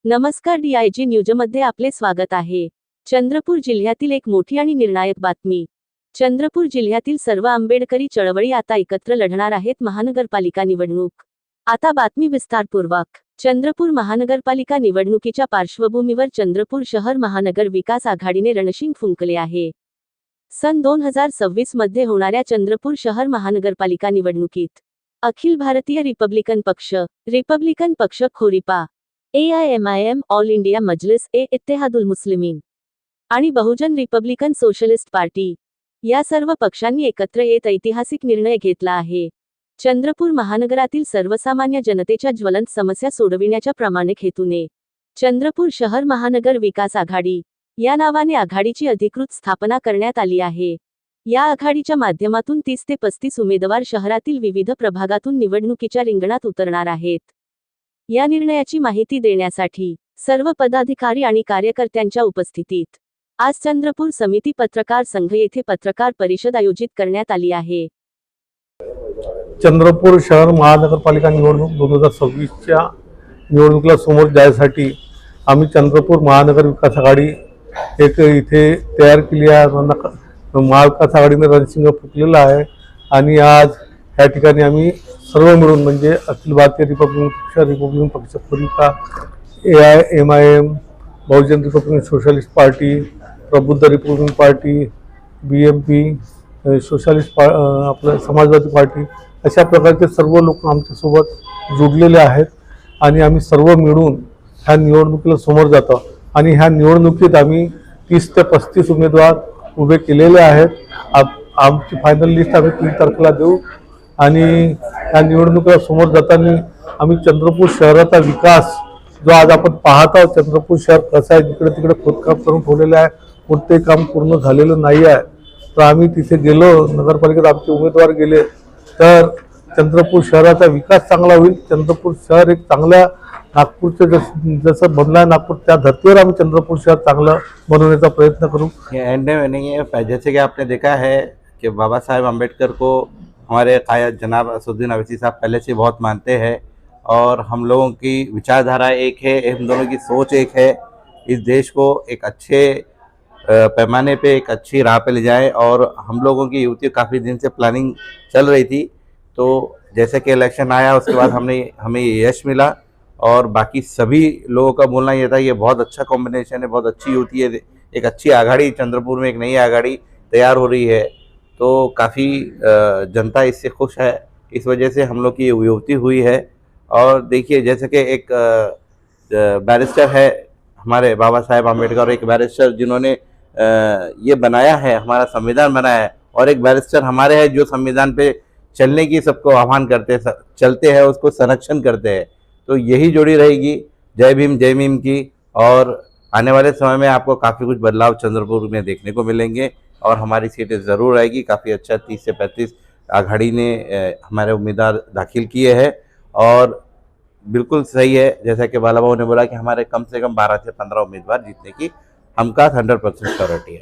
नमस्कार, DIG न्यूजमध्ये आपले स्वागत आहे। चंद्रपूर जिल्ह्यातील एक मोठी आणि निर्णायक बातमी। चंद्रपूर जिल्ह्यातील सर्व आंबेडकरी चळवळी आता एकत्र लढणार आहेत महानगरपालिका निवडणूक। आता बातमी विस्तारपूर्वक। चंद्रपूर महानगरपालिका निवडणुकीच्या पार्श्वभूमीवर चंद्रपूर शहर महानगर विकास आघाडीने रणशिंग फुंकले आहे। सन 2026 मध्ये होणाऱ्या चंद्रपूर शहर महानगरपालिका निवडणुकीत अखिल Bharatiya Republican Paksha Khoripa, AIMIM all India Majlis Ittehadul Muslimeen आणि बहुजन रिपब्लिकन सोशलिस्ट पार्टी या सर्व पक्षांनी एकत्र येत ऐतिहासिक निर्णय घेतला आहे। चंद्रपूर महानगरातील सर्वसामान्य जनतेच्या ज्वलंत समस्या सोडविण्याच्या प्रामाणिक हेतूने चंद्रपूर शहर महानगर विकास आघाडी या नावाने आघाडीची अधिकृत स्थापना करण्यात आली आहे। या आघाडीच्या माध्यमातून 30 ते 35 उमेदवार शहरातील विविध प्रभागातून निवडणुकीच्या रिंगणात उतरणार आहेत। या निर्णयाची माहिती देण्यासाठी सर्व पदाधिकारी आणि कार्यकर्त्यांच्या उपस्थितीत आज चंद्रपूर समिती पत्रकार संघ येथे पत्रकार परिषद आयोजित करण्यात आली आहे। चंद्रपूर शहर महानगरपालिका निवडणूक 2026च्या निवडणुकीला समोर जाण्यासाठी आम्ही चंद्रपूर महानगर विकास आघाडी एक इथे तयार केली आहे। महाविकास आघाडीने रणशिंग फुंकलेला आहे आणि आज या ठिकाणी आम्ही सर्व मिळून म्हणजे अखिल भारतीय रिपब्लिकन पक्ष खोरिपा, AIMIM बहुजन रिपब्लिकन सोशलिस्ट पार्टी, प्रबुद्ध रिपब्लिकन पार्टी, BMP सोशलिस्ट आपलं समाजवादी पार्टी अशा प्रकारचे सर्व लोक आमच्यासोबत जोडलेले आहेत आणि आम्ही सर्व मिळून ह्या निवडणुकीला समोर जातो आणि ह्या निवडणुकीत आम्ही 30 ते 35 उमेदवार उभे केलेले आहेत। आमची फायनल लिस्ट आम्ही 3 तारखेला देऊ आणि या निवडणुकीला समोर जाताना आम्ही चंद्रपूर शहराचा विकास जो आज आपण पाहत आहोत, चंद्रपूर शहर कसं आहे, जिकडे तिकडे खोदकाम करून ठेवलेलं आहे, कोणतेही काम पूर्ण झालेलं नाही आहे। तर आम्ही तिथे गेलो, नगरपालिकेत आमचे उमेदवार गेले तर चंद्रपूर शहराचा विकास चांगला होईल। चंद्रपूर शहर एक चांगल्या नागपूरचं जसं बनला आहे नागपूर, त्या धर्तीवर आम्ही चंद्रपूर शहर चांगलं बनवण्याचा प्रयत्न करू। एंड में नहीं है, जैसे कि आपने देखा है कि बाबा साहेब अम्बेडकर को हमारे कायद जनाब असदुद्दीन अवैसी साहब पहले से बहुत मानते हैं और हम लोगों की विचारधारा एक है, हम दोनों की सोच एक है। इस देश को एक अच्छे पैमाने पे एक अच्छी राह पे ले जाए और हम लोगों की युवती काफ़ी दिन से प्लानिंग चल रही थी। तो जैसे कि इलेक्शन आया उसके बाद हमें यश मिला और बाकी सभी लोगों का बोलना ये था ये बहुत अच्छा कॉम्बिनेशन है, बहुत अच्छी युवती है, एक अच्छी आघाड़ी चंद्रपुर में एक नई आघाड़ी तैयार हो रही है। तो काफ़ी जनता इससे खुश है, इस वजह से हम लोग की युवती हुई है। और देखिए जैसे कि एक बैरिस्टर है हमारे बाबा साहेब अम्बेडकर, एक बैरिस्टर जिन्होंने ये बनाया है, हमारा संविधान बनाया है, और एक बैरिस्टर हमारे हैं जो संविधान पे चलने की सबको आह्वान करते चलते हैं, उसको संरक्षण करते हैं। तो यही जोड़ी रहेगी। जय भीम की। और आने वाले समय में आपको काफ़ी कुछ बदलाव चंद्रपुर में देखने को मिलेंगे और हमारी सीटें ज़रूर आएगी। काफ़ी अच्छा 30 से 35 आघाड़ी ने हमारे उम्मीदवार दाखिल किए हैं और बिल्कुल सही है जैसा कि बाला बाबू ने बोला कि हमारे कम से कम 12 से 15 उम्मीदवार जीतने की हमका 100% श्योरिटी है।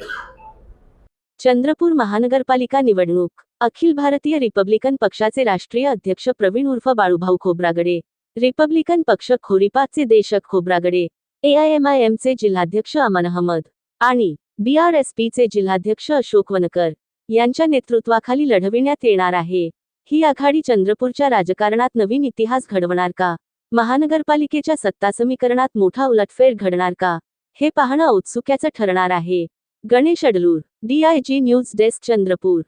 चंद्रपूर महानगरपालिका निवडणूक। अखिल भारतीय रिपब्लिकन पक्षाचे राष्ट्रीय अध्यक्ष प्रवीण उर्फ बाळूभाऊ खोब्रागडे, रिपब्लिकन पक्ष खोरिपाचे देशक खोब्रागडे, AIMIM चे जिल्हाध्यक्ष अमन अहमद आणि BRSP चे जिल्हाध्यक्ष अशोक वनकर यांच्या नेतृत्वाखाली लढविण्यात येणार आहे। ही आघाडी चंद्रपूरच्या राजकारणात नवीन इतिहास घडवणार का? महानगरपालिकेच्या सत्ता समीकरणात मोठा उलटफेर घडणार का? हे पाहणं औत्सुक्याचं ठरणार आहे। Ganesh Adlur, DIG news desk, Chandrapur.